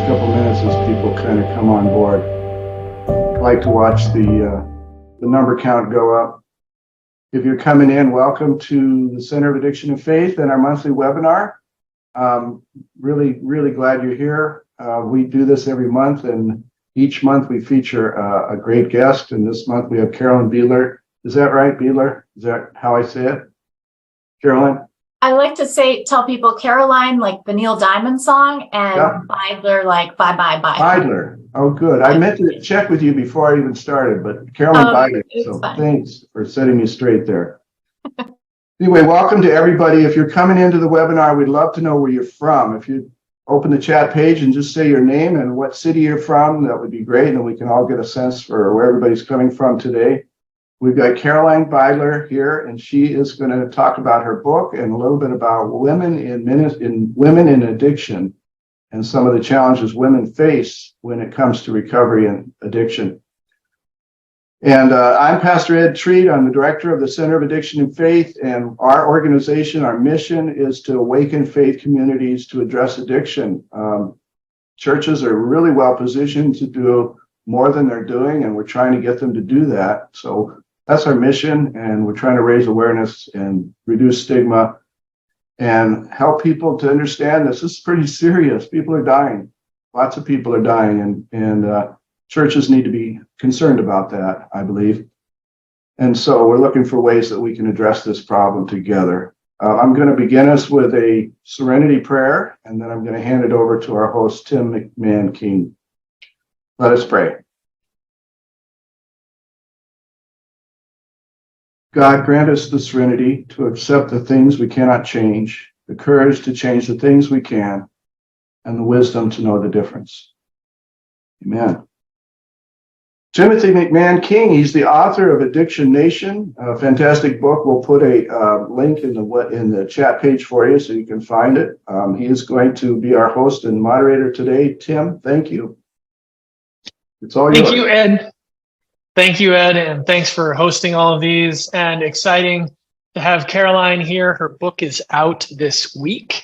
first couple minutes as people kind of come on board. I like to watch the number count go up. If you're coming in, welcome to the Center of Addiction and Faith and our monthly webinar. Really, really glad you're here. We do this every month, and each month we feature a great guest. And this month we have Carolyn Beidler. Is that right, Beidler? Is that how I say it? Carolyn? I like to tell people Caroline, like the Neil Diamond song, and Beidler, like bye, bye, bye. Beidler. Oh, good. I meant to check with you before I even started, but Carolyn Beidler. So thanks for setting me straight there. Anyway, welcome to everybody. If you're coming into the webinar, we'd love to know where you're from. If you open the chat page and just say your name and what city you're from, that would be great, and we can all get a sense for where everybody's coming from today. We've got Caroline Beidler here, and she is going to talk about her book and a little bit about women in addiction and some of the challenges women face when it comes to recovery and addiction. And I'm Pastor Ed Treat. I'm the director of the Center of Addiction and Faith, and our organization, our mission is to awaken faith communities to address addiction. Churches are really well positioned to do more than they're doing, and we're trying to get them to do that. So that's our mission, and we're trying to raise awareness and reduce stigma and help people to understand this is pretty serious. People are dying. Lots of people are dying, and churches need to be concerned about that, I believe. And so we're looking for ways that we can address this problem together. I'm going to begin us with a serenity prayer, and then I'm going to hand it over to our host, Tim McMahon King. Let us pray. God, grant us the serenity to accept the things we cannot change, the courage to change the things we can, and the wisdom to know the difference. Amen. Timothy McMahon King, he's the author of Addiction Nation, a fantastic book. We'll put a link in the chat page for you so you can find it. He is going to be our host and moderator today. Tim, thank you. It's all yours. Thank you, Ed. Thank you, Ed, and thanks for hosting all of these. And exciting to have Caroline here. Her book is out this week.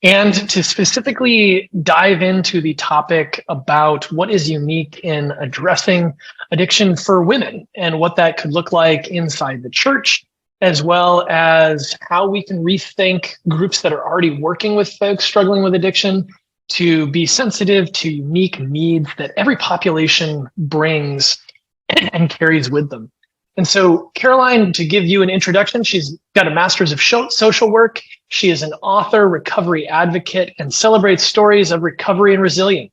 And to specifically dive into the topic about what is unique in addressing addiction for women and what that could look like inside the church, as well as how we can rethink groups that are already working with folks struggling with addiction to be sensitive to unique needs that every population brings and carries with them. And so Caroline, to give you an introduction, she's got a master's of social work. She is an author, recovery advocate, and celebrates stories of recovery and resilience.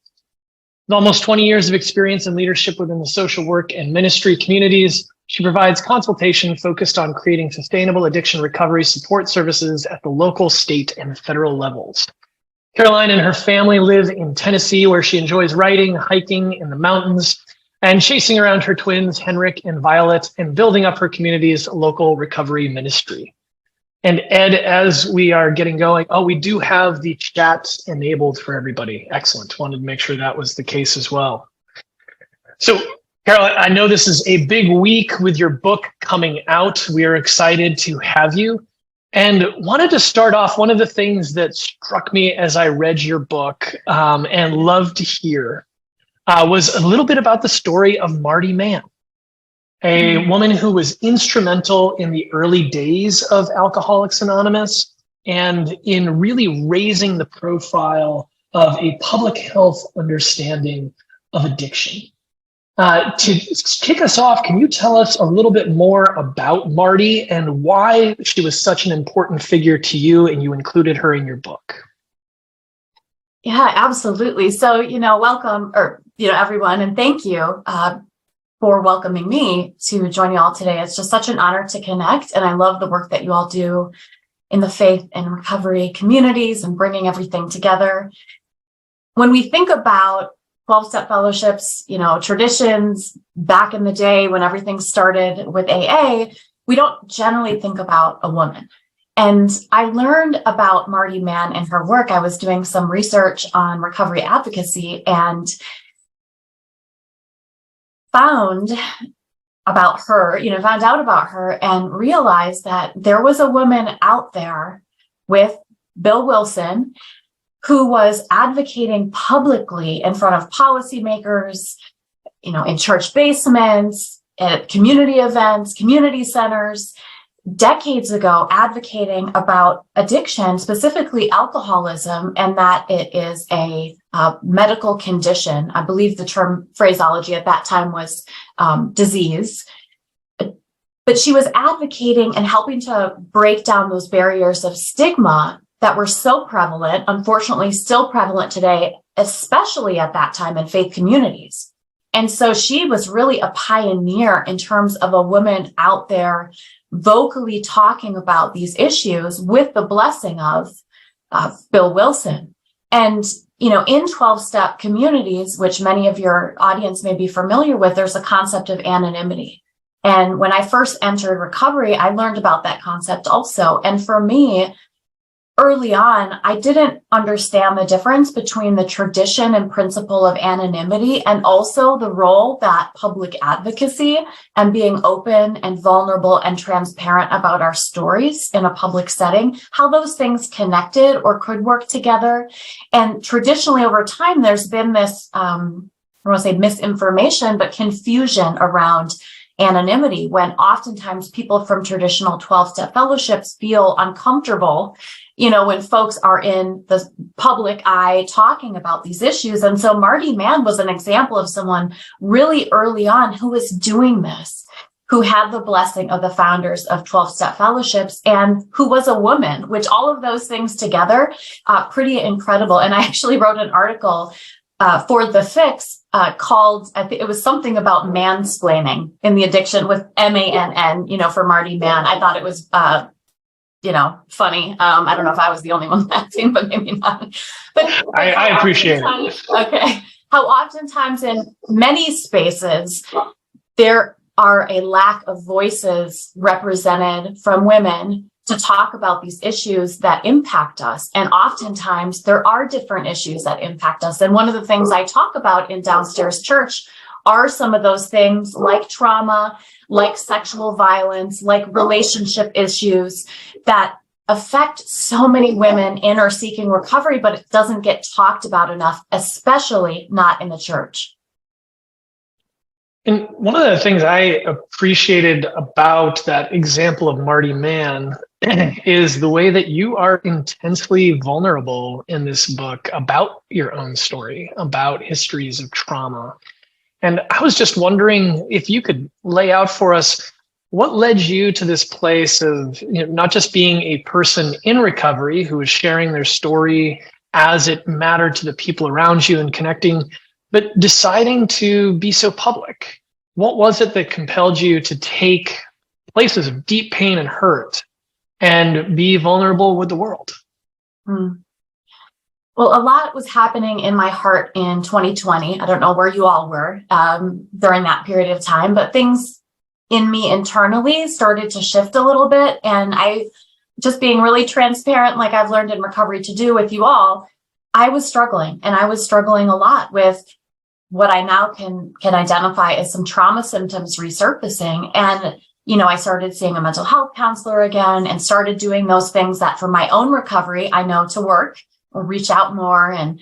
With almost 20 years of experience in leadership within the social work and ministry communities, she provides consultation focused on creating sustainable addiction recovery support services at the local, state, and federal levels. Caroline and her family live in Tennessee, where she enjoys writing, hiking in the mountains, and chasing around her twins, Henrik and Violet, and building up her community's local recovery ministry. And Ed, as we are getting going, we do have the chat enabled for everybody. Excellent. Wanted to make sure that was the case as well. So, Caroline, I know this is a big week with your book coming out. We are excited to have you. And wanted to start off, one of the things that struck me as I read your book and loved to hear was a little bit about the story of Marty Mann, a woman who was instrumental in the early days of Alcoholics Anonymous and in really raising the profile of a public health understanding of addiction. To kick us off, can you tell us a little bit more about Marty and why she was such an important figure to you and you included her in your book? Yeah, absolutely. So, welcome, everyone, and thank you for welcoming me to join you all today. It's just such an honor to connect, and I love the work that you all do in the faith and recovery communities and bringing everything together. When we think about 12-step fellowships, traditions back in the day when everything started with AA, we don't generally think about a woman. And I learned about Marty Mann and her work. I was doing some research on recovery advocacy and found out about her and realized that there was a woman out there with Bill Wilson who was advocating publicly in front of policymakers, in church basements, at community events, community centers, decades ago, advocating about addiction, specifically alcoholism, and that it is a medical condition. I believe the term phraseology at that time was disease. But she was advocating and helping to break down those barriers of stigma that were so prevalent, unfortunately still prevalent today, especially at that time in faith communities. And so she was really a pioneer in terms of a woman out there vocally talking about these issues with the blessing of Bill Wilson. And, in 12-step communities, which many of your audience may be familiar with, there's a concept of anonymity. And when I first entered recovery, I learned about that concept also. And for me, early on, I didn't understand the difference between the tradition and principle of anonymity and also the role that public advocacy and being open and vulnerable and transparent about our stories in a public setting, how those things connected or could work together. And traditionally over time, there's been this, I don't want to say misinformation, but confusion around anonymity, when oftentimes people from traditional 12-step fellowships feel uncomfortable, when folks are in the public eye talking about these issues. And so Marty Mann was an example of someone really early on who was doing this, who had the blessing of the founders of 12-step fellowships and who was a woman, which all of those things together, pretty incredible. And I actually wrote an article for The Fix called, I think it was something about mansplaining in the addiction with MANN, for Marty Mann. I thought it was, funny. I don't know if I was the only one laughing, but maybe not. But I appreciate it. Okay. How oftentimes in many spaces, there are a lack of voices represented from women to talk about these issues that impact us. And oftentimes there are different issues that impact us. And one of the things I talk about in Downstairs Church are some of those things like trauma, like sexual violence, like relationship issues that affect so many women in or seeking recovery, but it doesn't get talked about enough, especially not in the church. And one of the things I appreciated about that example of Marty Mann is the way that you are intensely vulnerable in this book about your own story, about histories of trauma. And I was just wondering if you could lay out for us what led you to this place of not just being a person in recovery who was sharing their story as it mattered to the people around you and connecting, but deciding to be so public. What was it that compelled you to take places of deep pain and hurt and be vulnerable with the world? Well, a lot was happening in my heart in 2020. I don't know where you all were during that period of time, but things in me internally started to shift a little bit. And I, just being really transparent, like I've learned in recovery to do with you all, I was struggling, and I was struggling a lot with what I now can identify as some trauma symptoms resurfacing. And, I started seeing a mental health counselor again and started doing those things that for my own recovery, I know to work, or reach out more and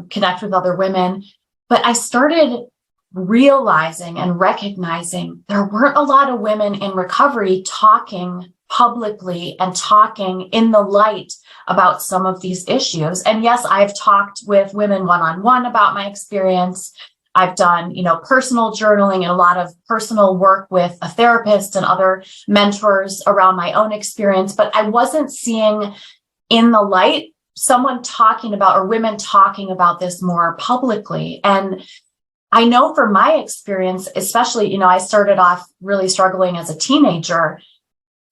connect with other women. But I started realizing and recognizing there weren't a lot of women in recovery talking publicly and talking in the light about some of these issues. And yes, I've talked with women one-on-one about my experience. I've done, personal journaling and a lot of personal work with a therapist and other mentors around my own experience, but I wasn't seeing in the light someone talking about, or women talking about this more publicly. And I know from my experience, especially, I started off really struggling as a teenager.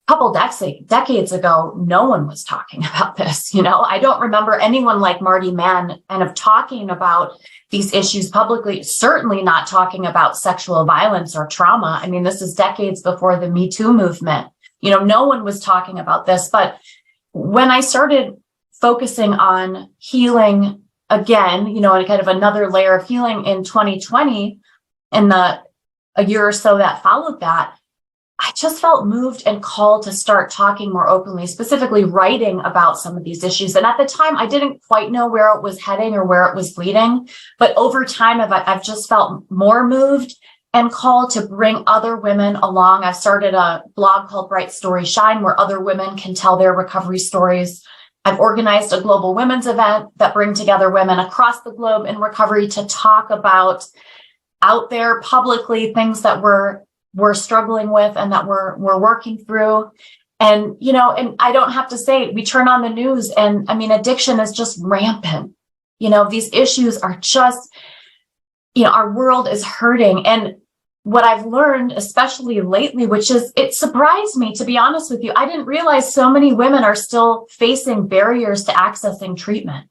A couple decades ago, no one was talking about this. I don't remember anyone like Marty Mann kind of talking about these issues publicly, certainly not talking about sexual violence or trauma. I mean, this is decades before the Me Too movement. No one was talking about this. But when I started focusing on healing again, and kind of another layer of healing in 2020 and a year or so that followed that, I just felt moved and called to start talking more openly, specifically writing about some of these issues. And at the time, I didn't quite know where it was heading or where it was leading. But over time, I've just felt more moved and called to bring other women along. I've started a blog called Bright Story Shine, where other women can tell their recovery stories. I've organized a global women's event that bring together women across the globe in recovery to talk about out there publicly things that we're struggling with and that we're working through. And, and I don't have to say, we turn on the news and addiction is just rampant. These issues are just, our world is hurting. And what I've learned, especially lately, which is, it surprised me, to be honest with you, I didn't realize so many women are still facing barriers to accessing treatment.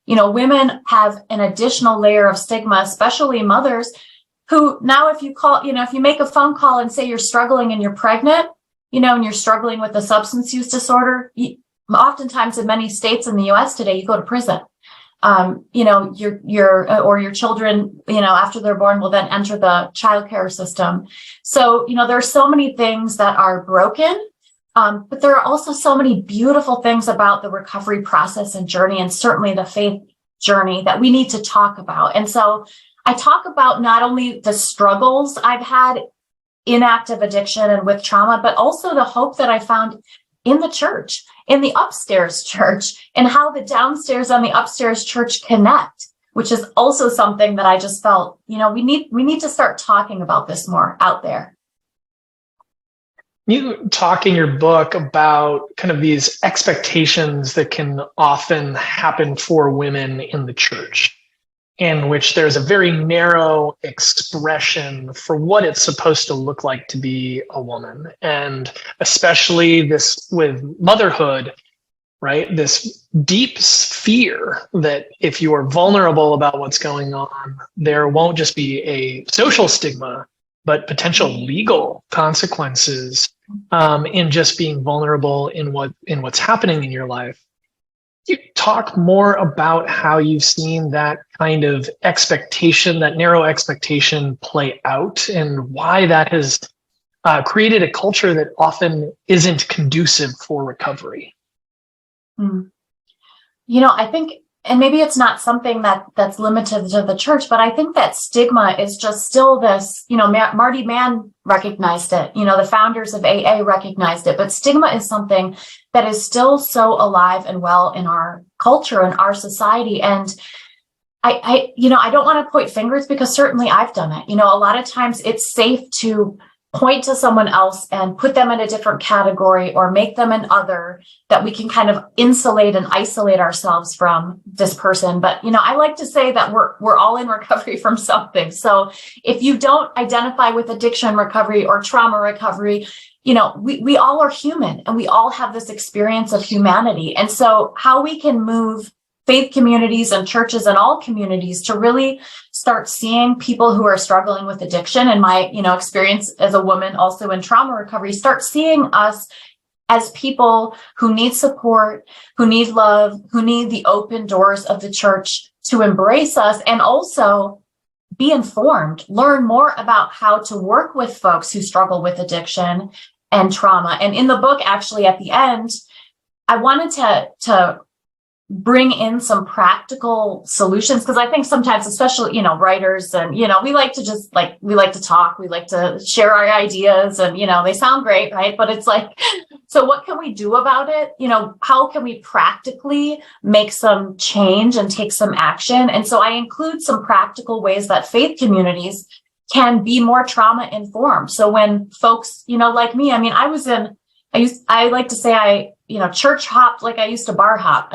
Women have an additional layer of stigma, especially mothers, who now if you call, if you make a phone call and say you're struggling and you're pregnant, and you're struggling with a substance use disorder, oftentimes in many states in the US today, you go to prison. Your children, after they're born will then enter the childcare system. So, there are so many things that are broken, but there are also so many beautiful things about the recovery process and journey, and certainly the faith journey that we need to talk about. And so I talk about not only the struggles I've had in active addiction and with trauma, but also the hope that I found in the church, in the upstairs church, and how the downstairs and the upstairs church connect, which is also something that I just felt, we need to start talking about this more out there. You talk in your book about kind of these expectations that can often happen for women in the church, in which there's a very narrow expression for what it's supposed to look like to be a woman. And especially this with motherhood, right? This deep fear that if you are vulnerable about what's going on, there won't just be a social stigma, but potential legal consequences in just being vulnerable in what's happening in your life. You talk more about how you've seen that kind of expectation, that narrow expectation play out, and why that has created a culture that often isn't conducive for recovery. I think, and maybe it's not something that's limited to the church, but I think that stigma is just still this, Marty Mann recognized it, the founders of AA recognized it, but stigma is something that is still so alive and well in our culture and our society. And I don't want to point fingers, because certainly I've done it. A lot of times it's safe to point to someone else and put them in a different category or make them an other, that we can kind of insulate and isolate ourselves from this person. But, I like to say that we're all in recovery from something. So if you don't identify with addiction recovery or trauma recovery, we all are human and we all have this experience of humanity. And so how we can move faith communities and churches and all communities to really start seeing people who are struggling with addiction, and my, experience as a woman also in trauma recovery, start seeing us as people who need support, who need love, who need the open doors of the church to embrace us, and also be informed, learn more about how to work with folks who struggle with addiction and trauma. And in the book, actually, at the end, I wanted to bring in some practical solutions, because I think sometimes, especially, writers and, we like to just we like to talk, we like to share our ideas, and, they sound great, right? But it's like, so what can we do about it? How can we practically make some change and take some action? And so I include some practical ways that faith communities can be more trauma informed. So when folks, like me, I like to say I church hopped like I used to bar hop.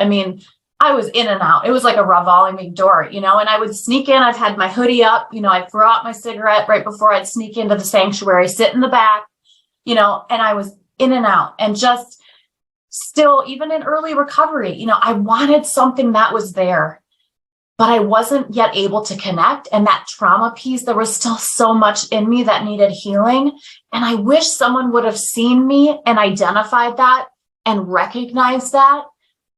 I was in and out. It was like a revolving door, and I would sneak in. I'd had my hoodie up, I'd throw out my cigarette right before I'd sneak into the sanctuary, sit in the back, and I was in and out, and just still, even in early recovery, I wanted something that was there, but I wasn't yet able to connect. And that trauma piece, there was still so much in me that needed healing. And I wish someone would have seen me and identified that and recognized that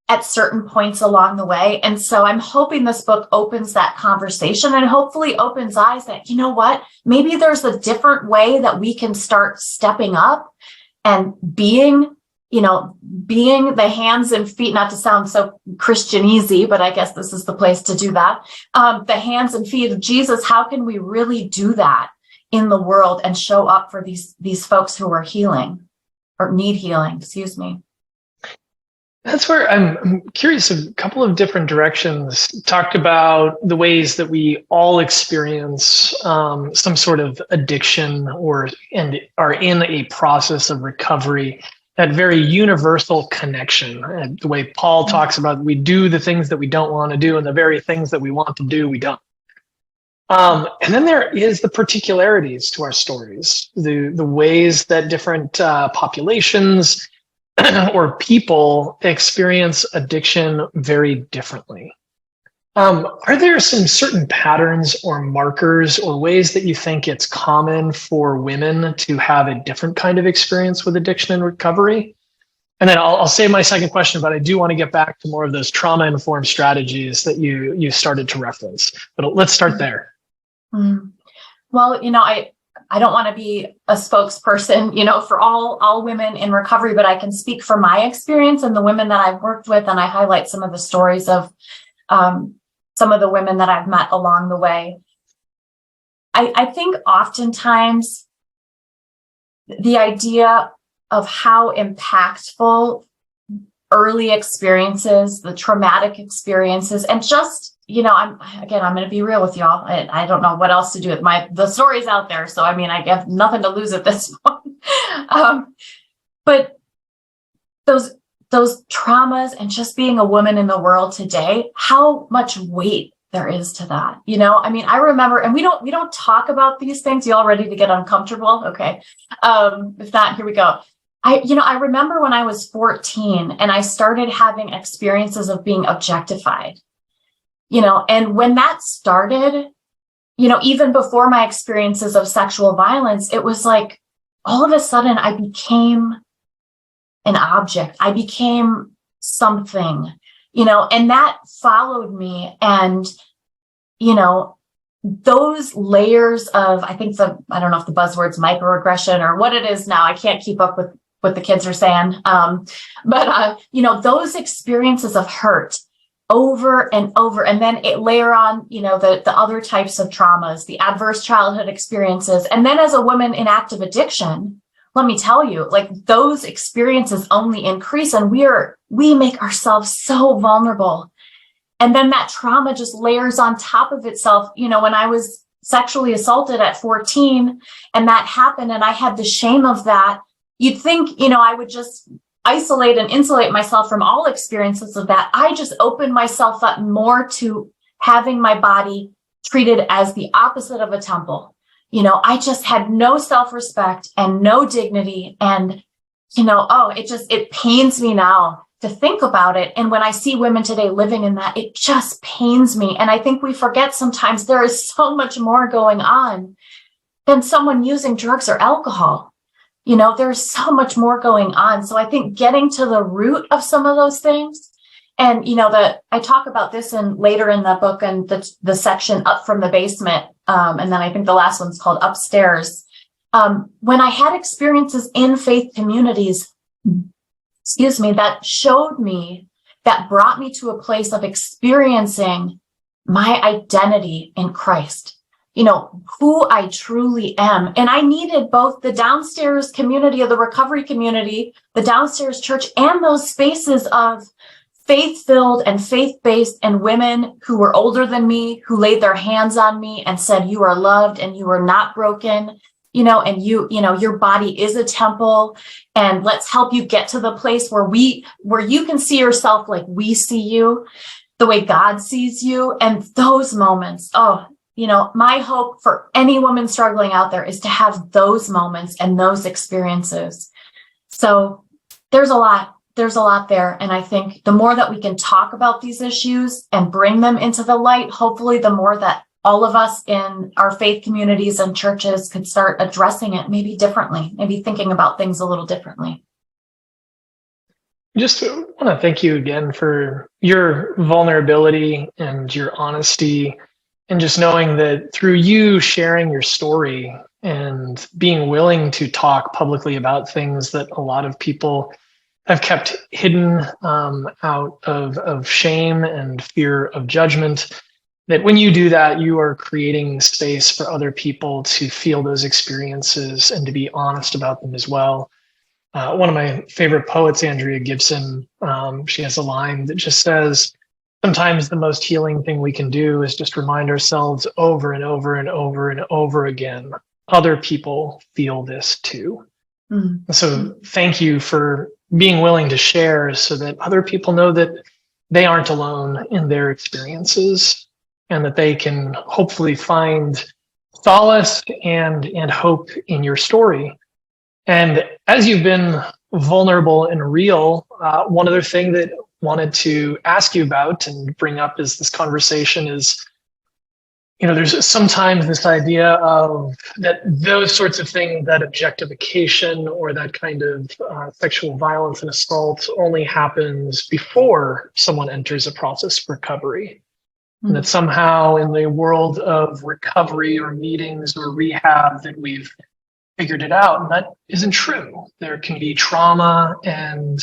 at certain points along the way. And so I'm hoping this book opens that conversation and hopefully opens eyes that, you know what, maybe there's a different way that we can start stepping up and being the hands and feet, not to sound so Christianese, but I guess this is the place to do that. The hands and feet of Jesus. How can we really do that in the world and show up for these folks who are healing or need healing? Excuse me. That's where I'm curious. A couple of different directions talked about the ways that we all experience some sort of addiction and are in a process of recovery. That very universal connection, and the way Paul talks about, we do the things that we don't want to do, and the very things that we want to do, we don't. And then there is the particularities to our stories, the ways that different populations or people experience addiction very differently. Are there some certain patterns or markers or ways that you think it's common for women to have a different kind of experience with addiction and recovery? And then I'll save my second question, but I do want to get back to more of those trauma-informed strategies that you started to reference. But let's start there. Well, I don't want to be a spokesperson, for all women in recovery, but I can speak from my experience and the women that I've worked with, and I highlight some of the stories of some of the women that I've met along the way. I think oftentimes the idea of how impactful early experiences, the traumatic experiences, and just, I'm going to be real with y'all. I don't know what else to do with the stories out there. So, I have nothing to lose at this point. But those traumas and just being a woman in the world today, how much weight there is to that. I remember, and we don't talk about these things. You all ready to get uncomfortable? Okay. If not, here we go. I remember when I was 14 and I started having experiences of being objectified, and when that started, even before my experiences of sexual violence, it was like, all of a sudden I became an object. I became something, and that followed me. And, those layers of, I don't know if the buzzword's microaggression or what it is now. I can't keep up with what the kids are saying. But those experiences of hurt over and over, and then it layer on, the other types of traumas, the adverse childhood experiences. And then as a woman in active addiction, let me tell you, like, those experiences only increase, and we make ourselves so vulnerable. And then that trauma just layers on top of itself. When I was sexually assaulted at 14 and that happened and I had the shame of that, you'd think, I would just isolate and insulate myself from all experiences of that. I just opened myself up more to having my body treated as the opposite of a temple. I just had no self-respect and no dignity. And, it pains me now to think about it. And when I see women today living in that, it just pains me. And I think we forget sometimes there is so much more going on than someone using drugs or alcohol. There's so much more going on. So I think getting to the root of some of those things, and, I talk about this later in the book and the section Up from the Basement. And then I think the last one's called Upstairs. When I had experiences in faith communities, that showed me, that brought me to a place of experiencing my identity in Christ, who I truly am. And I needed both the downstairs community of the recovery community, the downstairs church, and those spaces of faith-filled and faith-based and women who were older than me, who laid their hands on me and said, you are loved and you are not broken, and your body is a temple, and let's help you get to the place where you can see yourself like we see you, the way God sees you. And those moments, my hope for any woman struggling out there is to have those moments and those experiences. So there's a lot there. And I think the more that we can talk about these issues and bring them into the light, hopefully the more that all of us in our faith communities and churches could start addressing it maybe differently, maybe thinking about things a little differently. Just want to thank you again for your vulnerability and your honesty, and just knowing that through you sharing your story and being willing to talk publicly about things that a lot of people have kept hidden out of shame and fear of judgment, that when you do that, you are creating space for other people to feel those experiences and to be honest about them as well. One of my favorite poets, Andrea Gibson, she has a line that just says, sometimes the most healing thing we can do is just remind ourselves over and over and over and over again, other people feel this too. Mm-hmm. So thank you for being willing to share so that other people know that they aren't alone in their experiences, and that they can hopefully find solace and hope in your story. And as you've been vulnerable and real, one other thing that I wanted to ask you about and bring up as this conversation is, there's sometimes this idea of that those sorts of things, that objectification or that kind of sexual violence and assault only happens before someone enters a process of recovery. Mm-hmm. And that somehow in the world of recovery or meetings or rehab that we've figured it out, and that isn't true. There can be trauma and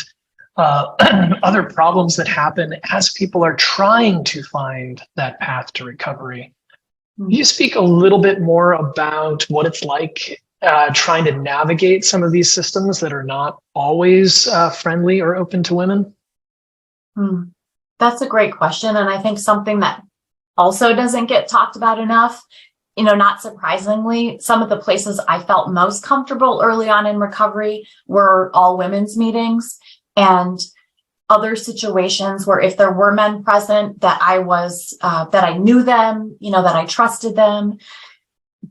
other problems that happen as people are trying to find that path to recovery. Can you speak a little bit more about what it's like trying to navigate some of these systems that are not always friendly or open to women? That's a great question. And I think something that also doesn't get talked about enough. Not surprisingly, some of the places I felt most comfortable early on in recovery were all women's meetings, and other situations where if there were men present that that I knew them, that I trusted them.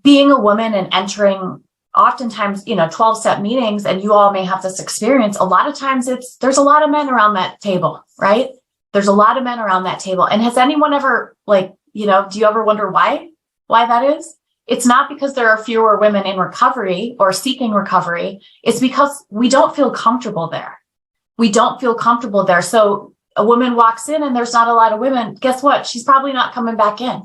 Being a woman and entering oftentimes, 12-step meetings, and you all may have this experience. A lot of times there's a lot of men around that table, right? There's a lot of men around that table. And has anyone ever do you ever wonder why that is? It's not because there are fewer women in recovery or seeking recovery. It's because we don't feel comfortable there. We don't feel comfortable there. So a woman walks in and there's not a lot of women. Guess what? She's probably not coming back in.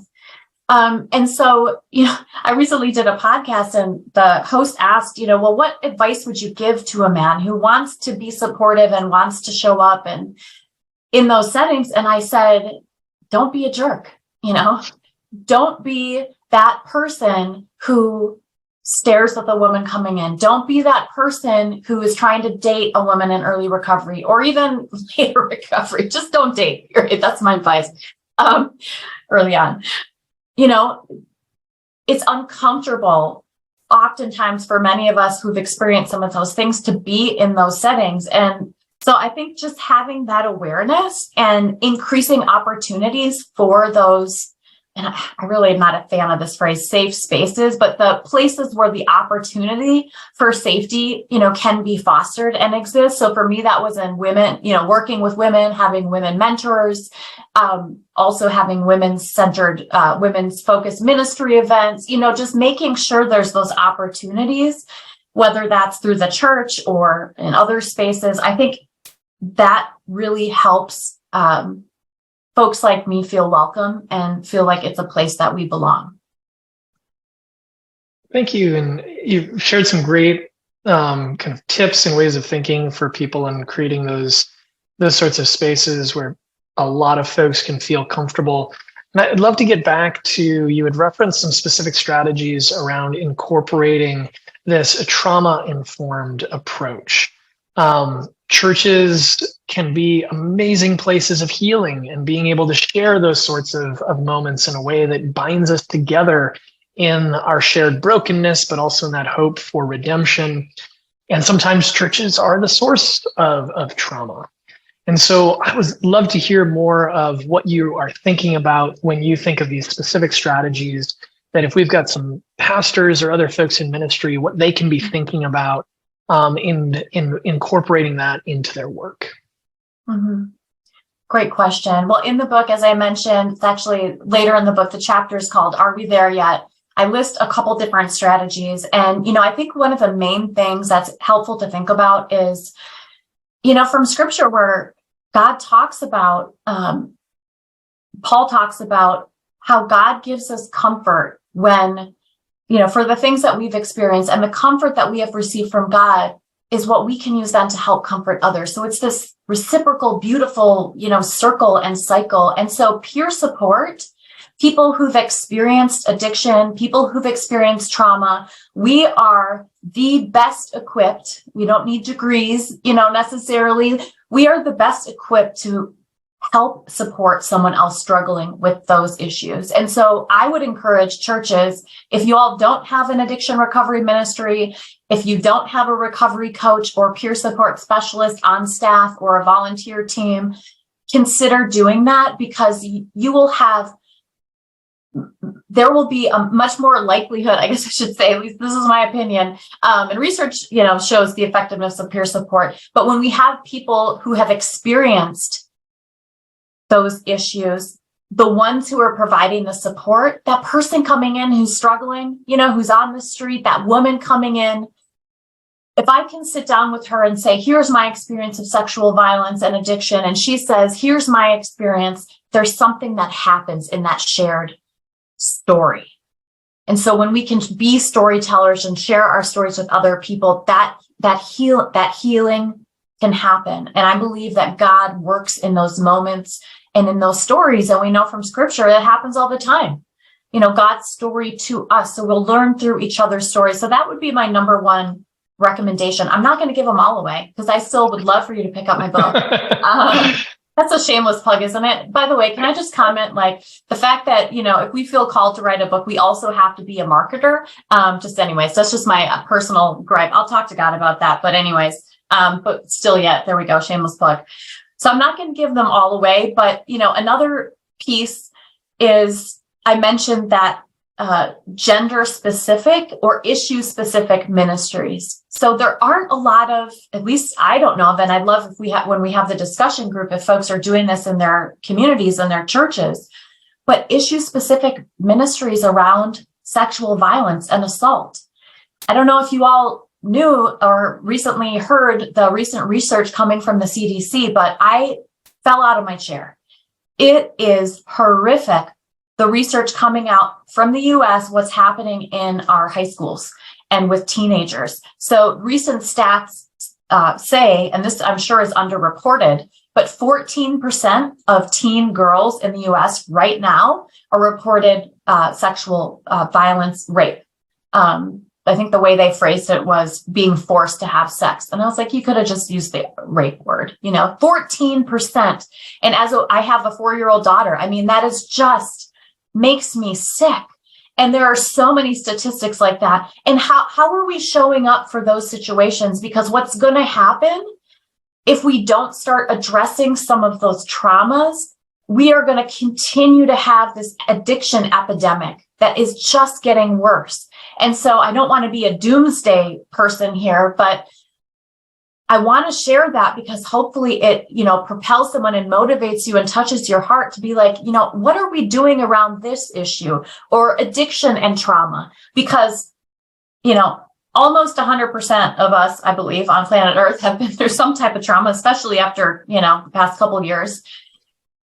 And so, I recently did a podcast and the host asked, well, what advice would you give to a man who wants to be supportive and wants to show up and in those settings? And I said, don't be a jerk, don't be that person who stares at the woman coming in. Don't be that person who is trying to date a woman in early recovery or even later recovery. Just don't date. That's my advice. Early on, it's uncomfortable oftentimes for many of us who've experienced some of those things to be in those settings. And so I think just having that awareness and increasing opportunities for those, and I really am not a fan of this phrase, safe spaces, but the places where the opportunity for safety, can be fostered and exist. So for me, that was in women, working with women, having women mentors, also having women's-centered, women's focused ministry events, just making sure there's those opportunities, whether that's through the church or in other spaces. I think that really helps folks like me feel welcome and feel like it's a place that we belong. Thank you. And you've shared some great kind of tips and ways of thinking for people and creating those sorts of spaces where a lot of folks can feel comfortable. And I'd love to get back to, you had referenced some specific strategies around incorporating this trauma-informed approach. Churches can be amazing places of healing, and being able to share those sorts of moments in a way that binds us together in our shared brokenness, but also in that hope for redemption. And sometimes churches are the source of trauma. And so I would love to hear more of what you are thinking about when you think of these specific strategies, that if we've got some pastors or other folks in ministry, what they can be thinking about in incorporating that into their work. Mm-hmm. Great question. Well, in the book, as I mentioned, it's actually later in the book, the chapter is called Are We There Yet? I list a couple different strategies. And, I think one of the main things that's helpful to think about is from scripture where God talks about, Paul talks about how God gives us comfort when, for the things that we've experienced, and the comfort that we have received from God is what we can use then to help comfort others. So it's this reciprocal, beautiful, circle and cycle. And so peer support, people who've experienced addiction, people who've experienced trauma, we are the best equipped. We don't need degrees, necessarily. We are the best equipped to help support someone else struggling with those issues. And so I would encourage churches, if you all don't have an addiction recovery ministry, if you don't have a recovery coach or peer support specialist on staff or a volunteer team, consider doing that, because there will be a much more likelihood, I guess I should say, at least this is my opinion, and research, shows the effectiveness of peer support. But when we have people who have experienced those issues, the ones who are providing the support, that person coming in who's struggling, who's on the street, that woman coming in, if I can sit down with her and say, here's my experience of sexual violence and addiction, and she says, here's my experience, there's something that happens in that shared story. And so when we can be storytellers and share our stories with other people, that healing can happen. And I believe that God works in those moments and in those stories. And we know from scripture that happens all the time. God's story to us. So we'll learn through each other's stories. So that would be my number one recommendation. I'm not going to give them all away because I still would love for you to pick up my book. That's a shameless plug, isn't it? By the way, can I just comment, the fact that, if we feel called to write a book, we also have to be a marketer. Anyways, that's just my personal gripe. I'll talk to God about that. But anyways, but still, there we go. Shameless plug. So I'm not going to give them all away, but, another piece is I mentioned that gender specific or issue specific ministries. So there aren't a lot of, at least I don't know of, and I'd love if when we have the discussion group, if folks are doing this in their communities and their churches, but issue specific ministries around sexual violence and assault. I don't know if you all knew or recently heard the recent research coming from the CDC, but I fell out of my chair. It is horrific. The research coming out from the US, what's happening in our high schools and with teenagers. So recent stats say, and this I'm sure is underreported, but 14% of teen girls in the US right now are reported sexual violence, rape. I think the way they phrased it was being forced to have sex. And I was like, you could have just used the rape word, 14%. And I have a 4-year-old daughter, that is just makes me sick. And there are so many statistics like that. And how are we showing up for those situations? Because what's going to happen if we don't start addressing some of those traumas, we are going to continue to have this addiction epidemic that is just getting worse. And so I don't want to be a doomsday person here, but I want to share that because hopefully it, propels someone and motivates you and touches your heart to be like, what are we doing around this issue or addiction and trauma? Because, almost 100% of us, I believe, on planet Earth have been through some type of trauma, especially after, the past couple of years.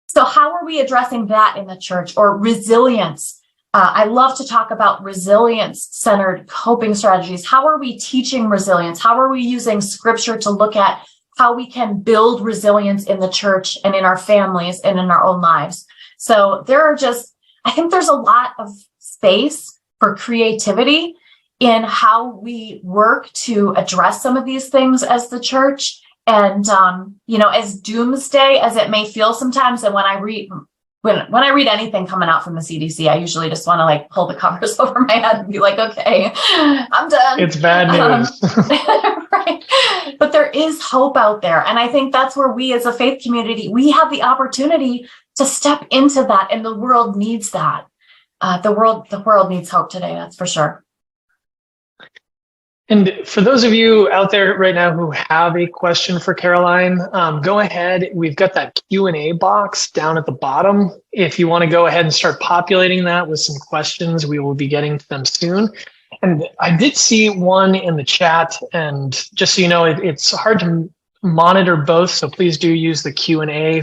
So how are we addressing that in the church? Or resilience? I love to talk about resilience-centered coping strategies. How are we teaching resilience? How are we using scripture to look at how we can build resilience in the church and in our families and in our own lives? So I think there's a lot of space for creativity in how we work to address some of these things as the church. And, as doomsday as it may feel sometimes, and when I read anything coming out from the CDC, I usually just want to pull the covers over my head and be like, okay, I'm done. It's bad news. Right. But there is hope out there. And I think that's where we as a faith community, we have the opportunity to step into that. And the world needs that. The world needs hope today. That's for sure. And for those of you out there right now who have a question for Caroline, go ahead. We've got that Q&A box down at the bottom. If you want to go ahead and start populating that with some questions, we will be getting to them soon. And I did see one in the chat, and just so you know, it's hard to monitor both, so please do use the Q&A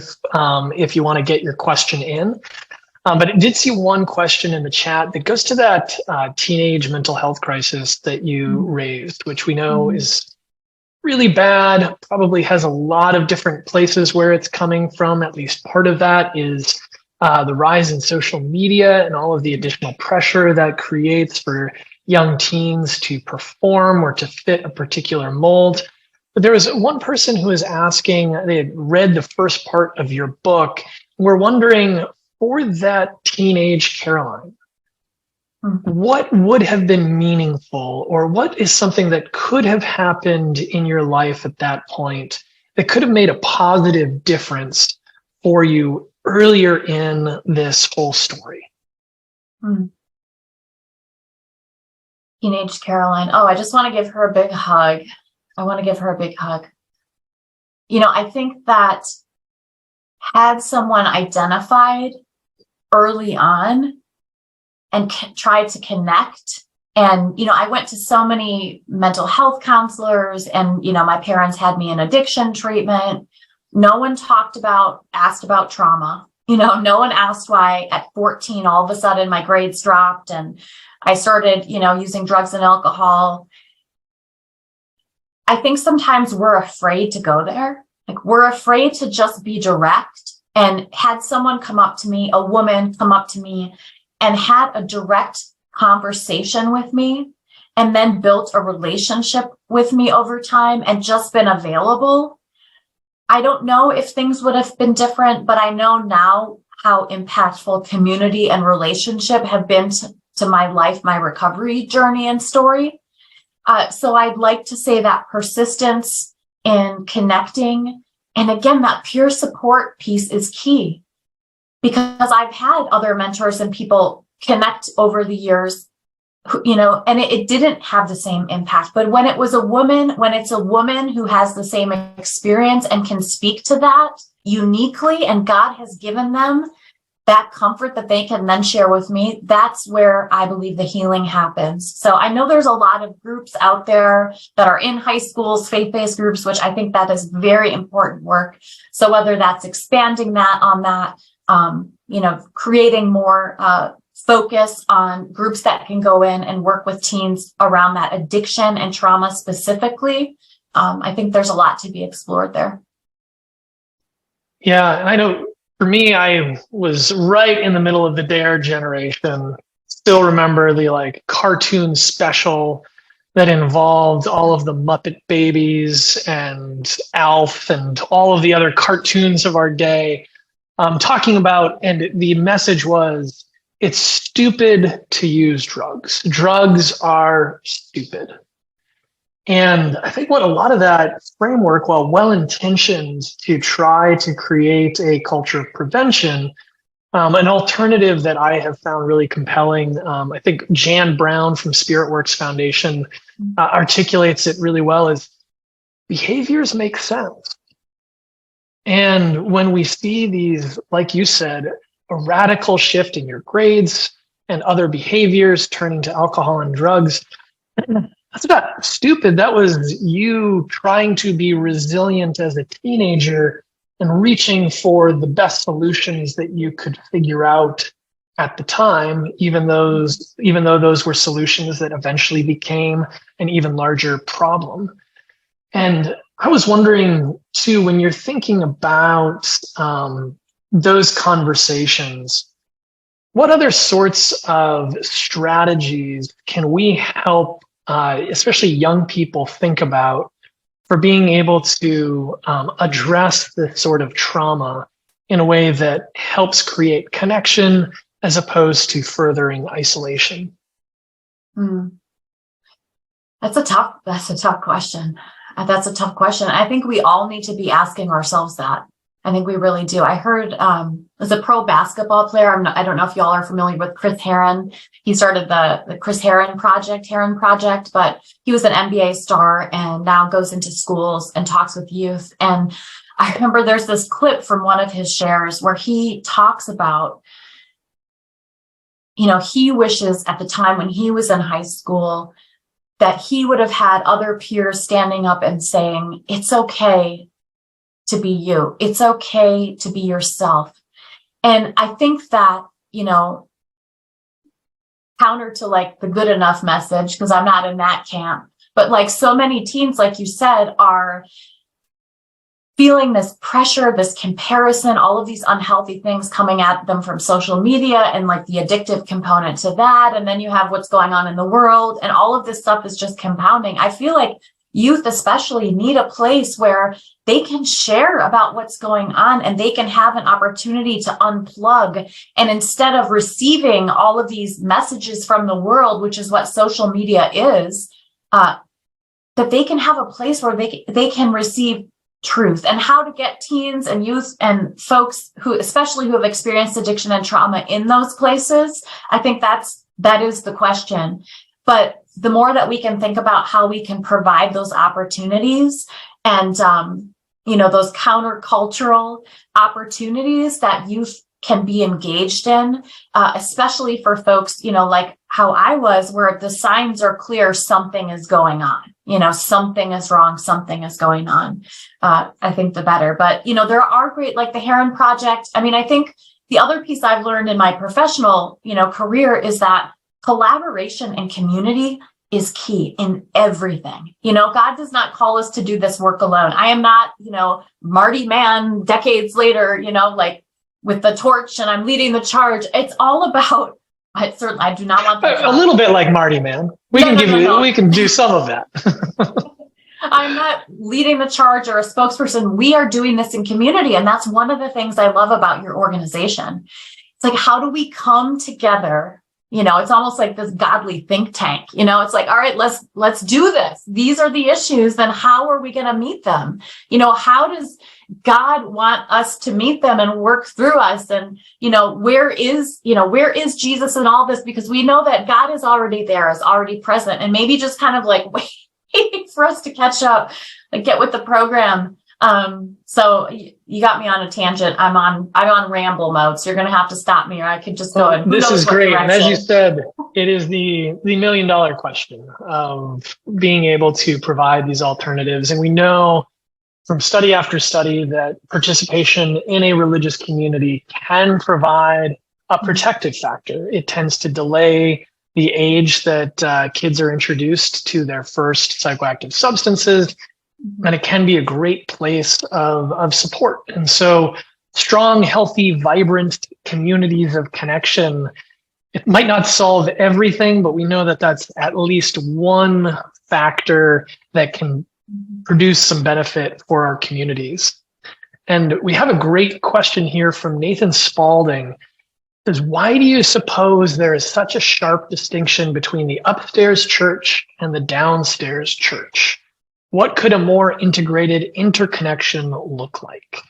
if you want to get your question in. But it did see one question in the chat that goes to that teenage mental health crisis that you raised, which we know is really bad, probably has a lot of different places where it's coming from. At least part of that is the rise in social media and all of the additional pressure that creates for young teens to perform or to fit a particular mold. But there was one person who was asking, they had read the first part of your book, and we're wondering, for that teenage Caroline, what would have been meaningful, or what is something that could have happened in your life at that point that could have made a positive difference for you earlier in this whole story? Teenage Caroline. Oh, I just want to give her a big hug. I want to give her a big hug. You know, I think that had someone identified early on and tried to connect. And, you know, I went to so many mental health counselors, and, you know, my parents had me in addiction treatment. No one asked about trauma. You know, no one asked why at 14, all of a sudden my grades dropped and I started, you know, using drugs and alcohol. I think sometimes we're afraid to go there. Like, we're afraid to just be direct. And had someone come up to me, a woman come up to me and had a direct conversation with me, and then built a relationship with me over time and just been available, I don't know if things would have been different, but I know now how impactful community and relationship have been to my life, my recovery journey and story. So I'd like to say that persistence in connecting, and again, that peer support piece is key, because I've had other mentors and people connect over the years, you know, and it didn't have the same impact. But when it's a woman who has the same experience and can speak to that uniquely, and God has given them that comfort that they can then share with me, that's where I believe the healing happens. So I know there's a lot of groups out there that are in high schools, faith-based groups, which I think that is very important work. So whether that's expanding that on that, you know, creating more focus on groups that can go in and work with teens around that addiction and trauma specifically, I think there's a lot to be explored there. Yeah, and I know for me, I was right in the middle of the Dare generation. Still remember the like cartoon special that involved all of the Muppet Babies and Alf and all of the other cartoons of our day, talking about, and the message was, it's stupid to use drugs. Drugs are stupid. And I think what a lot of that framework, while well-intentioned to try to create a culture of prevention, an alternative that I have found really compelling, I think Jan Brown from Spiritworks Foundation articulates it really well, is behaviors make sense. And when we see these, like you said, a radical shift in your grades and other behaviors turning to alcohol and drugs, that's not stupid. That was you trying to be resilient as a teenager and reaching for the best solutions that you could figure out at the time, even though those were solutions that eventually became an even larger problem. And I was wondering too, when you're thinking about those conversations, what other sorts of strategies can we help especially young people think about for being able to address this sort of trauma in a way that helps create connection as opposed to furthering isolation? That's a tough question. That's a tough question. I think we all need to be asking ourselves that. I think we really do. I heard as a pro basketball player, I don't know if y'all are familiar with Chris Herron. He started the Chris Herron Project, but he was an NBA star and now goes into schools and talks with youth. And I remember there's this clip from one of his shares where he talks about, you know, he wishes at the time when he was in high school that he would have had other peers standing up and saying, it's okay to be you. It's okay to be yourself. And I think that, counter to like the good enough message, because I'm not in that camp, but like so many teens, like you said, are feeling this pressure, this comparison, all of these unhealthy things coming at them from social media and like the addictive component to that. And then you have what's going on in the world, and all of this stuff is just compounding. I feel like youth especially need a place where they can share about what's going on and they can have an opportunity to unplug. And instead of receiving all of these messages from the world, which is what social media is, that they can have a place where they can receive truth. And how to get teens and youth and folks who, especially who have experienced addiction and trauma in those places, I think that is the question. But the more that we can think about how we can provide those opportunities and, those countercultural opportunities that youth can be engaged in, especially for folks, like how I was, where the signs are clear, something is going on, something is wrong, something is going on. I think the better. But, there are great, like the Heron Project. I mean, I think the other piece I've learned in my professional, career is that collaboration and community is key in everything. God does not call us to do this work alone. I am not, Marty Mann decades later, like with the torch and I'm leading the charge. It's all about, I do not want that. A little bit like Marty Mann. We can do some of that. I'm not leading the charge or a spokesperson. We are doing this in community. And that's one of the things I love about your organization. It's like, how do we come together? It's almost like this godly think tank. It's like, all right, let's do this. These are the issues. Then how are we going to meet them? How does God want us to meet them and work through us? And, where is Jesus in all this? Because we know that God is already there, is already present, and maybe just kind of like waiting for us to catch up, like get with the program. So you got me on a tangent. I'm on ramble mode. So you're going to have to stop me, or I could just go. This is great. And as you said, it is the $1 million question of being able to provide these alternatives. And we know from study after study that participation in a religious community can provide a protective factor. It tends to delay the age that kids are introduced to their first psychoactive substances. And it can be a great place of support. And so strong, healthy, vibrant communities of connection, it might not solve everything, but we know that that's at least one factor that can produce some benefit for our communities. And we have a great question here from Nathan Spalding. It says, why do you suppose there is such a sharp distinction between the upstairs church and the downstairs church? What could a more integrated interconnection look like?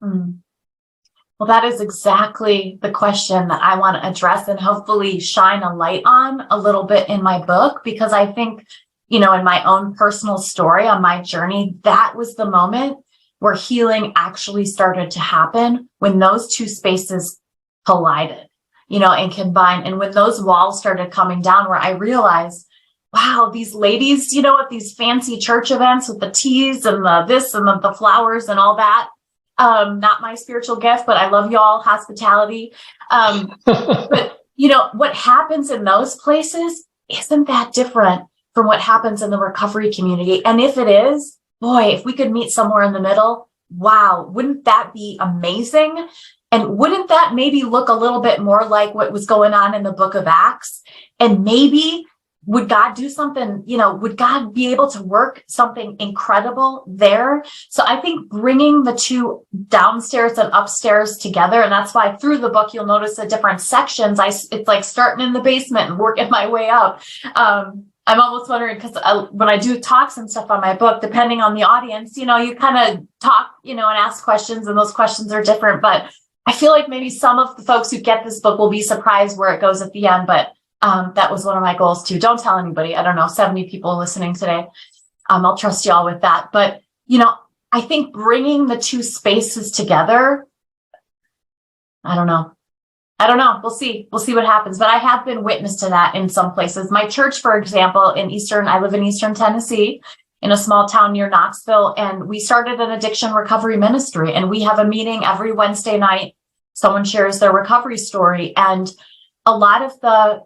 Well, that is exactly the question that I want to address and hopefully shine a light on a little bit in my book, because I think, in my own personal story on my journey, that was the moment where healing actually started to happen, when those two spaces collided, and combined. And when those walls started coming down, where I realized, wow, these ladies, at these fancy church events with the teas and the this and the flowers and all that. Not my spiritual gift, but I love y'all, hospitality. But what happens in those places isn't that different from what happens in the recovery community. And if it is, boy, if we could meet somewhere in the middle, wow, wouldn't that be amazing? And wouldn't that maybe look a little bit more like what was going on in the book of Acts? And maybe would God do something, would God be able to work something incredible there? So I think bringing the two downstairs and upstairs together, and that's why through the book, you'll notice the different sections. It's like starting in the basement and working my way up. I'm almost wondering, because when I do talks and stuff on my book, depending on the audience, you kind of talk, and ask questions, and those questions are different. But I feel like maybe some of the folks who get this book will be surprised where it goes at the end. But that was one of my goals too. Don't tell anybody. I don't know, 70 people listening today. I'll trust y'all with that. But, I think bringing the two spaces together, I don't know. We'll see. We'll see what happens. But I have been witness to that in some places. My church, for example, I live in Eastern Tennessee. in a small town near Knoxville, and we started an addiction recovery ministry, and we have a meeting every Wednesday night. Someone shares their recovery story, and a lot of the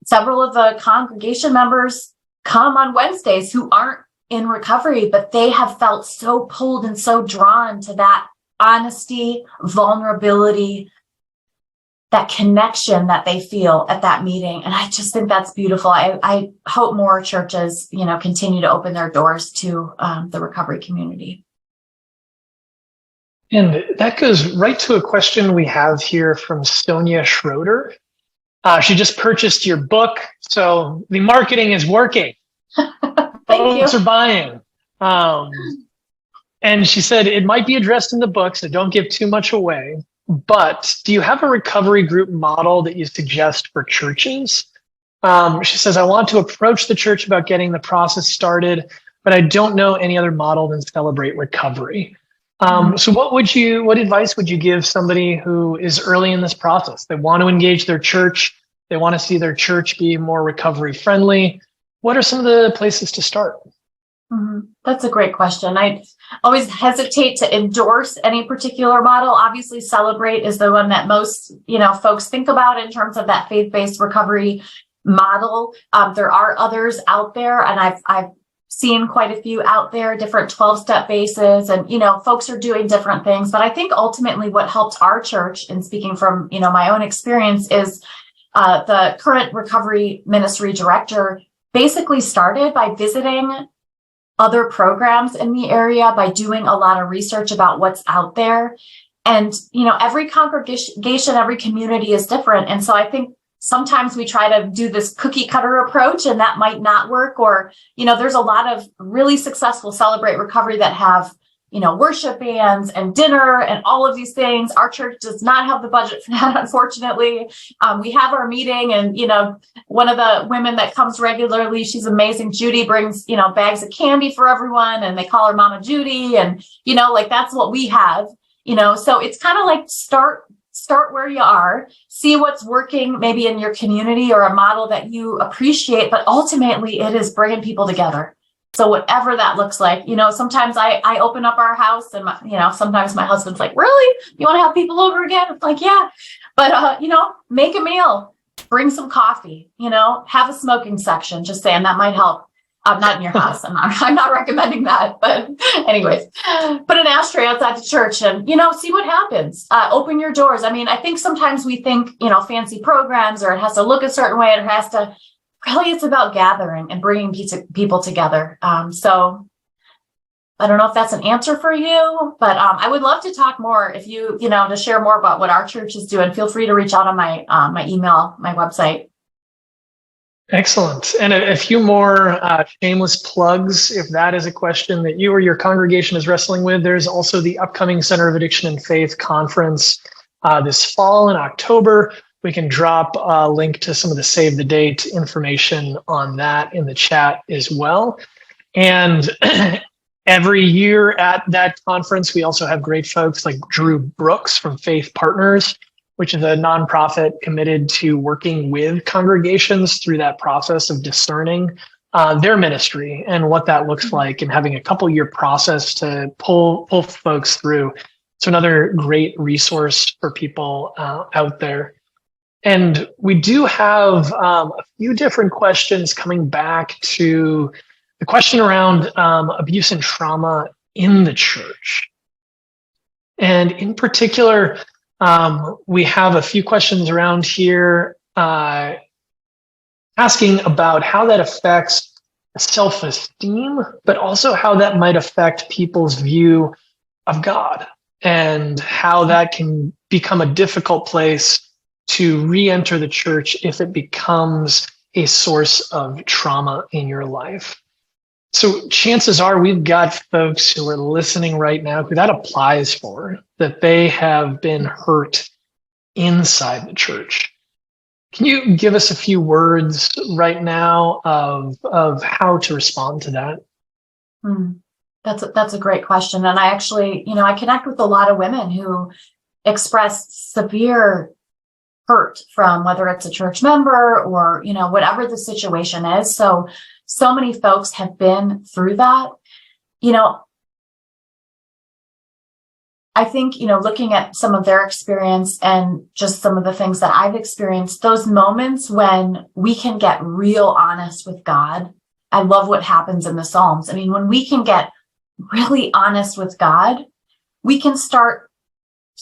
several of the congregation members come on Wednesdays who aren't in recovery, but they have felt so pulled and so drawn to that honesty, vulnerability, that connection that they feel at that meeting. And I just think that's beautiful. I hope more churches, continue to open their doors to the recovery community. And that goes right to a question we have here from Sonia Schroeder. She just purchased your book, so the marketing is working. Thank you. Folks are buying. And she said it might be addressed in the book, so don't give too much away. But do you have a recovery group model that you suggest for churches? She says, I want to approach the church about getting the process started, but I don't know any other model than Celebrate Recovery. So what advice would you give somebody who is early in this process? They want to engage their church. They want to see their church be more recovery friendly. What are some of the places to start? That's a great question. I always hesitate to endorse any particular model. Obviously, Celebrate is the one that most, folks think about in terms of that faith-based recovery model. There are others out there, and I've seen quite a few out there, different 12-step bases, and, folks are doing different things. But I think ultimately what helped our church, and speaking from, my own experience, is the current recovery ministry director basically started by visiting other programs in the area, by doing a lot of research about what's out there. And, every congregation, every community is different. And so I think sometimes we try to do this cookie cutter approach, and that might not work. Or, there's a lot of really successful Celebrate Recovery that have, worship bands and dinner and all of these things. Our church does not have the budget for that, unfortunately. We have our meeting, and, one of the women that comes regularly, she's amazing. Judy brings, bags of candy for everyone, and they call her Mama Judy. And, that's what we have, so it's kind of like start where you are, see what's working maybe in your community or a model that you appreciate, but ultimately it is bringing people together. So whatever that looks like, sometimes I open up our house, and, sometimes my husband's like, really? You want to have people over again? It's like, yeah, but, make a meal, bring some coffee, have a smoking section, just saying that might help. Not in your house. I'm not recommending that, but anyways, put an ashtray outside the church and, see what happens. Open your doors. I mean, I think sometimes we think, fancy programs, or it has to look a certain way, and it has to, really it's about gathering and bringing people together. So I don't know if that's an answer for you, but I would love to talk more. If you, to share more about what our church is doing, feel free to reach out on my email, my website. Excellent. And a few more shameless plugs, if that is a question that you or your congregation is wrestling with. There's also the upcoming Center of Addiction and Faith conference this fall in October. We can drop a link to some of the save the date information on that in the chat as well. And every year at that conference, we also have great folks like Drew Brooks from Faith Partners, which is a nonprofit committed to working with congregations through that process of discerning their ministry and what that looks like, and having a couple-year process to pull folks through. So another great resource for people out there. And we do have a few different questions coming back to the question around abuse and trauma in the church. And in particular, we have a few questions around here asking about how that affects self-esteem, but also how that might affect people's view of God, and how that can become a difficult place to re-enter the church if it becomes a source of trauma in your life. So chances are we've got folks who are listening right now who that applies for, that they have been hurt inside the church. Can you give us a few words right now of how to respond to that? That's a great question. And I actually, I connect with a lot of women who express severe hurt from whether it's a church member or, whatever the situation is. So so many folks have been through that. I think, looking at some of their experience and just some of the things that I've experienced, those moments when we can get real honest with God. I love what happens in the Psalms. I mean, when we can get really honest with God, we can start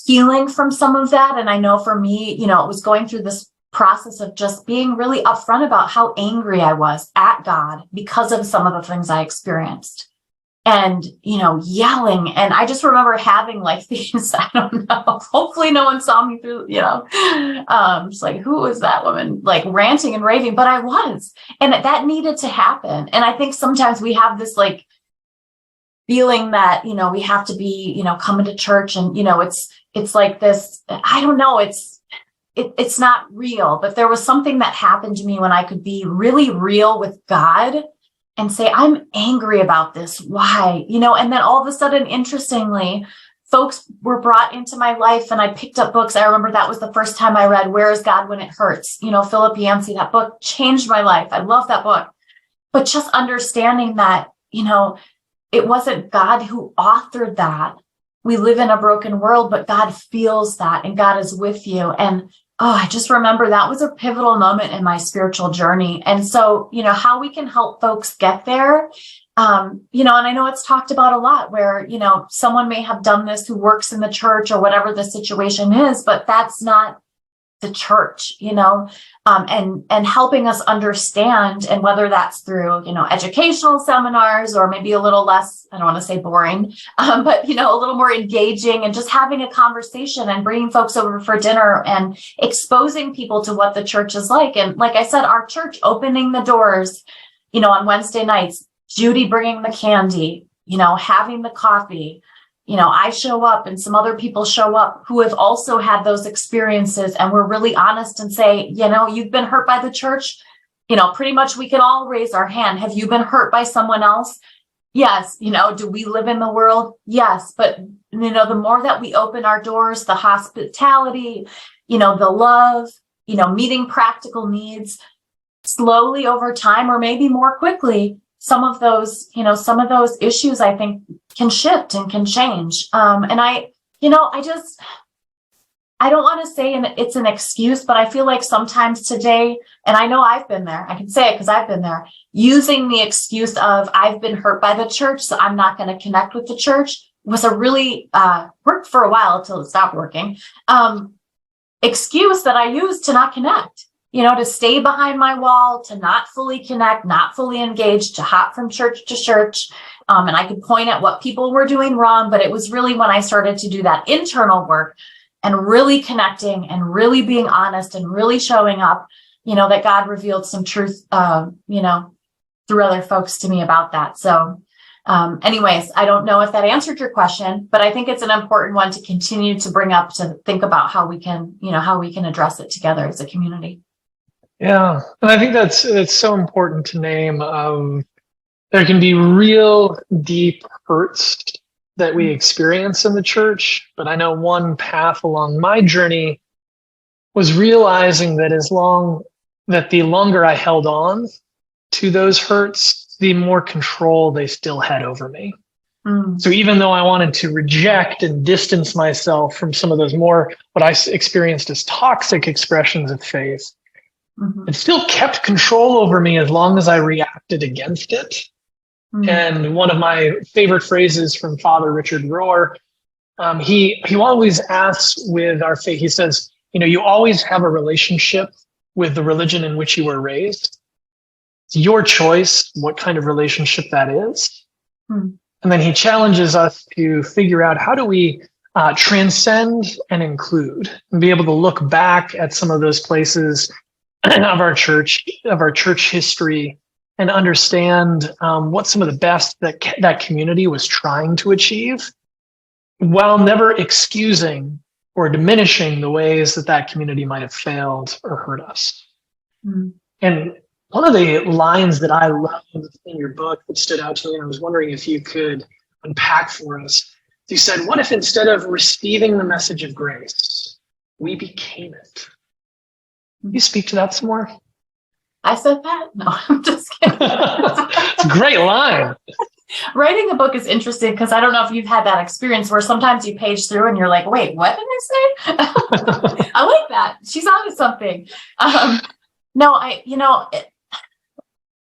healing from some of that. And I know for me, it was going through this process of just being really upfront about how angry I was at God because of some of the things I experienced. And, yelling. And I just remember having like these, I don't know, hopefully no one saw me through, just like, who was that woman, like ranting and raving, but I was, and that needed to happen. And I think sometimes we have this like feeling that, we have to be, coming to church and, it's like this, I don't know, it's not real, but there was something that happened to me when I could be really real with God and say, I'm angry about this. Why? And then all of a sudden, interestingly, folks were brought into my life and I picked up books. I remember that was the first time I read Where is God When It Hurts? Philip Yancey, that book changed my life. I love that book. But just understanding that, it wasn't God who authored that. We live in a broken world, but God feels that and God is with you. And I just remember that was a pivotal moment in my spiritual journey. And so, how we can help folks get there, and I know it's talked about a lot where, someone may have done this who works in the church or whatever the situation is, but that's not the church, and helping us understand, and whether that's through, educational seminars or maybe a little less, I don't want to say boring, but, a little more engaging and just having a conversation and bringing folks over for dinner and exposing people to what the church is like. And like I said, our church opening the doors, on Wednesday nights, Judy bringing the candy, having the coffee, I show up and some other people show up who have also had those experiences, and we're really honest and say, you've been hurt by the church. Pretty much we can all raise our hand. Have you been hurt by someone else? Yes. Do we live in the world? Yes. But, the more that we open our doors, the hospitality, the love, meeting practical needs, slowly over time, or maybe more quickly, some of those issues I think can shift and can change. And I don't want to say it's an excuse, but I feel like sometimes today, and I know I've been there, I can say it because I've been there, using the excuse of I've been hurt by the church, so I'm not going to connect with the church was a really, worked for a while until it stopped working, excuse that I used to not connect. To stay behind my wall, to not fully connect, not fully engage, to hop from church to church. And I could point at what people were doing wrong, but it was really when I started to do that internal work and really connecting and really being honest and really showing up, that God revealed some truth, through other folks to me about that. So anyways, I don't know if that answered your question, but I think it's an important one to continue to bring up, to think about how we can address it together as a community. Yeah, and I think it's so important to name. There can be real deep hurts that we experience in the church, but I know one path along my journey was realizing that the longer I held on to those hurts, the more control they still had over me. So even though I wanted to reject and distance myself from some of those more, what I experienced as toxic expressions of faith, it still kept control over me as long as I reacted against it. And one of my favorite phrases from Father Richard Rohr, he always asks with our faith, he says, you always have a relationship with the religion in which you were raised. It's your choice what kind of relationship that is. And then he challenges us to figure out, how do we transcend and include, and be able to look back at some of those places of our church history, and understand what some of the best that community was trying to achieve, while never excusing or diminishing the ways that community might have failed or hurt us. And one of the lines that I loved in your book that stood out to me, and I was wondering if you could unpack for us, you said, what if instead of receiving the message of grace, we became it? Can you speak to that some more? I said that? No, I'm just kidding. It's a great line. Writing a book is interesting because I don't know if you've had that experience where sometimes you page through and you're like, wait, what did I say? I like that. She's onto something.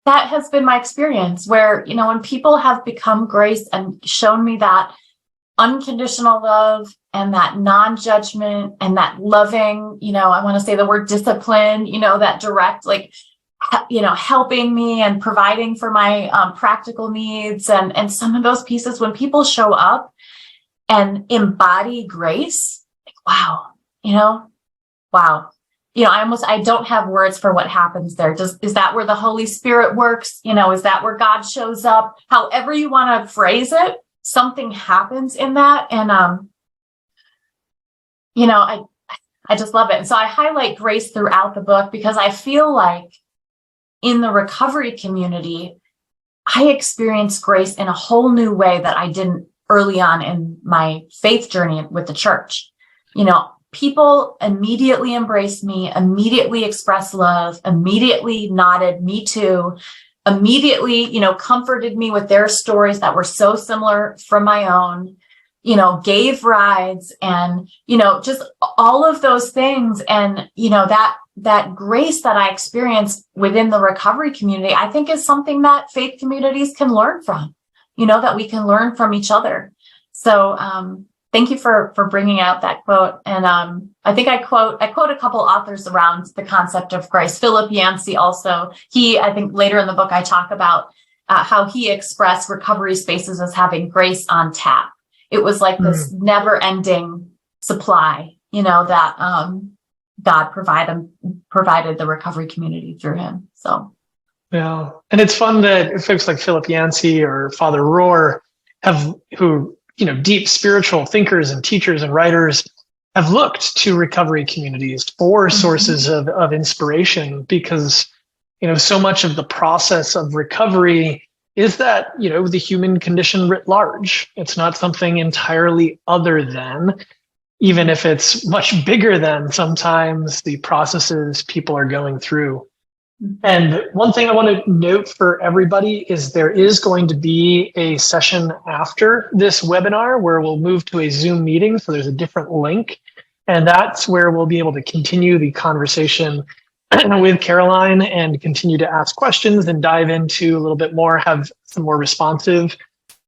That has been my experience where, when people have become grace and shown me that unconditional love and that non-judgment and that loving, I want to say the word discipline, that direct, helping me and providing for my practical needs and some of those pieces, when people show up and embody grace, wow. I don't have words for what happens there. Is that where the Holy Spirit works? Is that where God shows up? However you want to phrase it, something happens in that. And, I just love it. And so I highlight grace throughout the book because I feel like in the recovery community, I experienced grace in a whole new way that I didn't early on in my faith journey with the church. People immediately embraced me, immediately expressed love, immediately nodded, me too, immediately, comforted me with their stories that were so similar from my own, gave rides and, just all of those things. And, that grace that I experienced within the recovery community, I think is something that faith communities can learn from, that we can learn from each other. So, thank you for bringing out that quote. And I think I quote a couple authors around the concept of grace. Philip Yancey also, I think later in the book, I talk about how he expressed recovery spaces as having grace on tap. It was like this never ending supply, that God provided the recovery community through him. So. Yeah. And it's fun that folks like Philip Yancey or Father Rohr who deep spiritual thinkers and teachers and writers have looked to recovery communities for sources of inspiration because, so much of the process of recovery is that, the human condition writ large. It's not something entirely other than, even if it's much bigger than sometimes the processes people are going through. And one thing I want to note for everybody is there is going to be a session after this webinar where we'll move to a Zoom meeting. So there's a different link, and that's where we'll be able to continue the conversation with Caroline and continue to ask questions and dive into a little bit more, have some more responsive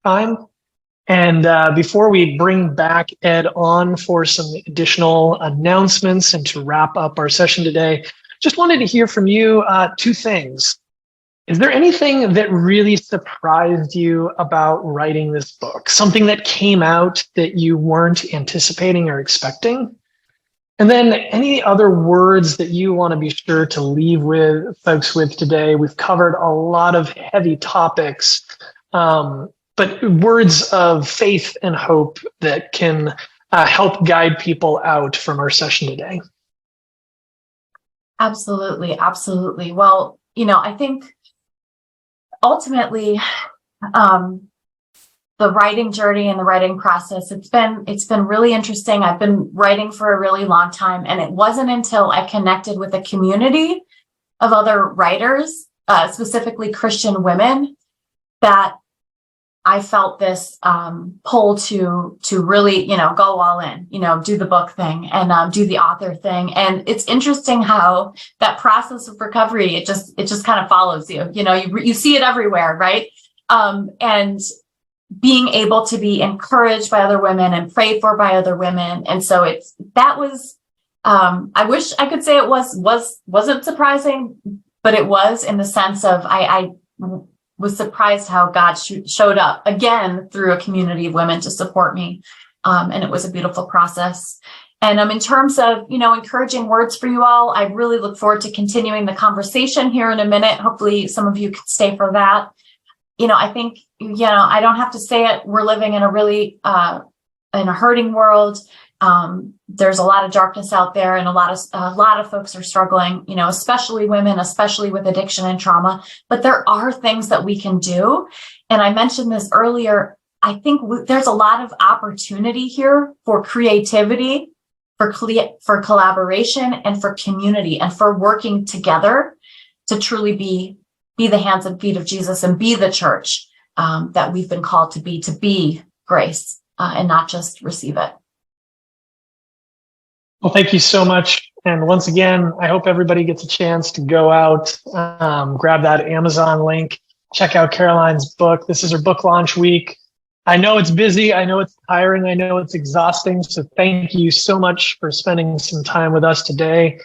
time. And before we bring back Ed on for some additional announcements and to wrap up our session today, just wanted to hear from you two things. Is there anything that really surprised you about writing this book? Something that came out that you weren't anticipating or expecting? And then any other words that you want to be sure to leave with folks with today? We've covered a lot of heavy topics, but words of faith and hope that can help guide people out from our session today. Absolutely. Absolutely. Well, I think ultimately, the writing journey and the writing process, it's been really interesting. I've been writing for a really long time, and it wasn't until I connected with a community of other writers, specifically Christian women, that I felt this pull to really, go all in, do the book thing and do the author thing. And it's interesting how that process of recovery, it just kind of follows you. You see it everywhere, right? And being able to be encouraged by other women and prayed for by other women. And so I wish I could say it wasn't surprising, but it was, in the sense of I was surprised how God showed up again through a community of women to support me. And it was a beautiful process. And in terms of, encouraging words for you all, I really look forward to continuing the conversation here in a minute. Hopefully some of you can stay for that. I think, I don't have to say it. We're living in a really, in a hurting world. There's a lot of darkness out there, and a lot of folks are struggling, especially women, especially with addiction and trauma. But there are things that we can do. And I mentioned this earlier. I think there's a lot of opportunity here for creativity, for collaboration, and for community, and for working together to truly be the hands and feet of Jesus and be the church that we've been called to be grace and not just receive it. Well, thank you so much. And once again, I hope everybody gets a chance to go out, grab that Amazon link, check out Caroline's book. This is her book launch week. I know it's busy. I know it's tiring. I know it's exhausting. So thank you so much for spending some time with us today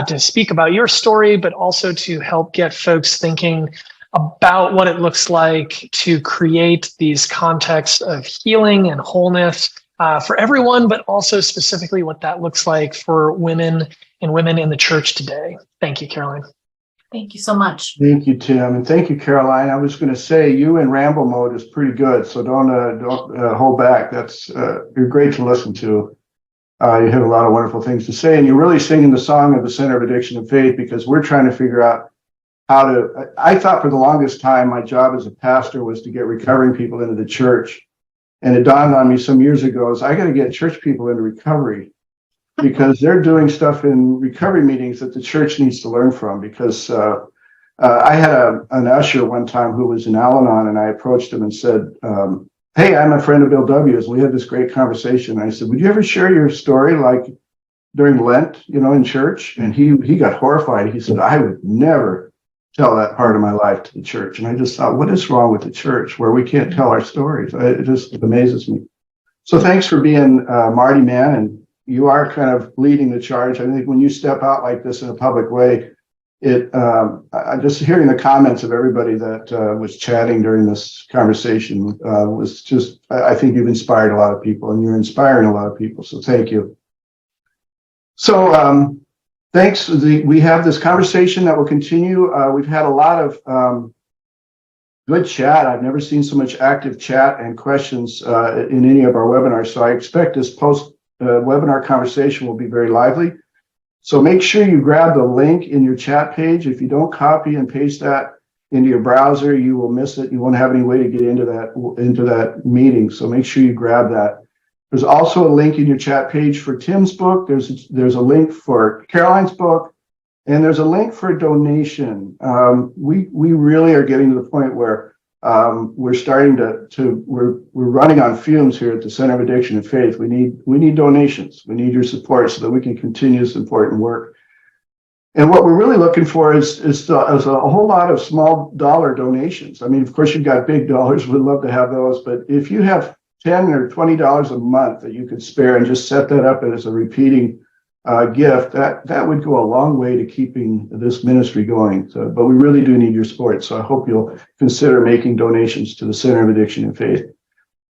to speak about your story, but also to help get folks thinking about what it looks like to create these contexts of healing and wholeness for everyone, but also specifically what that looks like for women and women in the church today. Thank you, Caroline. Thank you so much. Thank you, Tim, and thank you, Caroline. I was going to say you in ramble mode is pretty good, so don't hold back. That's you're great to listen to. You have a lot of wonderful things to say, and you're really singing the song of the Center of Addiction and Faith, because we're trying to figure out how to. I thought for the longest time my job as a pastor was to get recovering people into the church, and it dawned on me some years ago is I got to get church people into recovery, because they're doing stuff in recovery meetings that the church needs to learn from. Because I had an usher one time who was in Al-Anon, and I approached him and said, hey, I'm a friend of Bill W's. And we had this great conversation. I said, would you ever share your story like during Lent, in church? And he got horrified. He said, I would never tell that part of my life to the church. And I just thought, what is wrong with the church where we can't tell our stories? It just amazes me. So thanks for being Marty, man. And you are kind of leading the charge. I think when you step out like this in a public way, I just hearing the comments of everybody that was chatting during this conversation was just, I think you've inspired a lot of people, and you're inspiring a lot of people. So thank you. So thanks. We have this conversation that will continue. We've had a lot of good chat. I've never seen so much active chat and questions in any of our webinars. So I expect this webinar conversation will be very lively. So make sure you grab the link in your chat page. If you don't copy and paste that into your browser, you will miss it. You won't have any way to get into that meeting. So make sure you grab that. There's also a link in your chat page for Tim's book. There's a link for Caroline's book, and there's a link for donation. We really are getting to the point where we're starting we're running on fumes here at the Center of Addiction and Faith. We need donations. We need your support so that we can continue this important work. And what we're really looking for is a whole lot of small dollar donations. I mean, of course, you've got big dollars. We'd love to have those. But if you have $10 or $20 a month that you could spare and just set that up as a repeating gift, that would go a long way to keeping this ministry going. So, but we really do need your support. So I hope you'll consider making donations to the Center of Addiction and Faith.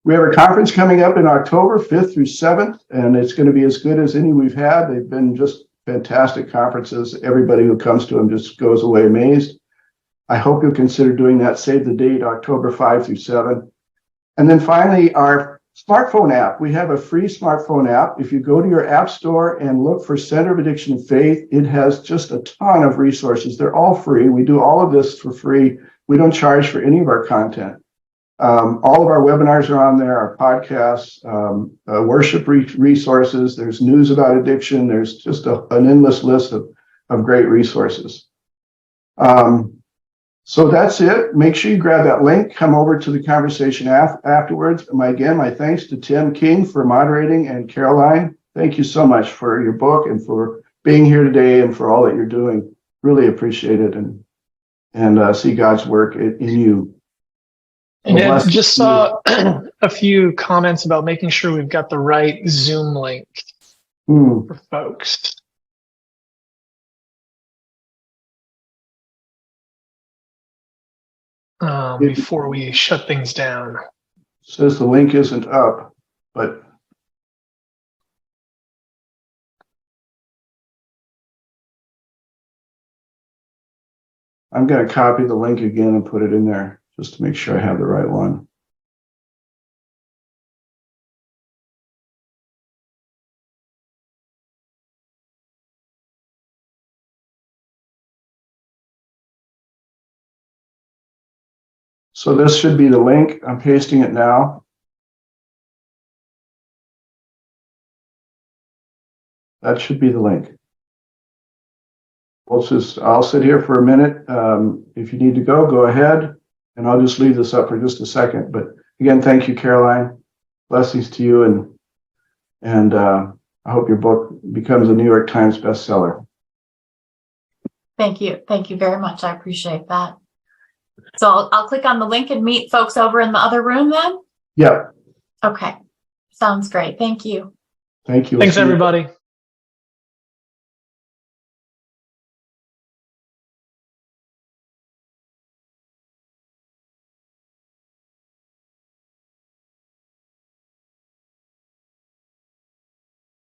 We have a conference coming up in October 5th through 7th, and it's going to be as good as any we've had. They've been just fantastic conferences. Everybody who comes to them just goes away amazed. I hope you'll consider doing that. Save the date, October 5 through 7. And then finally, our smartphone app. We have a free smartphone app. If you go to your app store and look for Center of Addiction and Faith, it has just a ton of resources. They're all free. We do all of this for free. We don't charge for any of our content. All of our webinars are on there, our podcasts, worship resources. There's news about addiction. There's just an endless list of great resources. So that's it. Make sure you grab that link, come over to the conversation afterwards. My thanks to Tim King for moderating, and Caroline, thank you so much for your book and for being here today and for all that you're doing. Really appreciate it, and see God's work in you. And just saw a few comments about making sure we've got the right Zoom link for folks. Before we shut things down. Says the link isn't up, but I'm going to copy the link again and put it in there just to make sure I have the right one. So this should be the link. I'm pasting it now. That should be the link. I'll sit here for a minute. If you need to go, go ahead. And I'll just leave this up for just a second. But again, thank you, Caroline. Blessings to you. And I hope your book becomes a New York Times bestseller. Thank you. Thank you very much. I appreciate that. So I'll click on the link and meet folks over in the other room then? Yep. Okay. Sounds great. Thank you. Thank you. Thanks, everybody.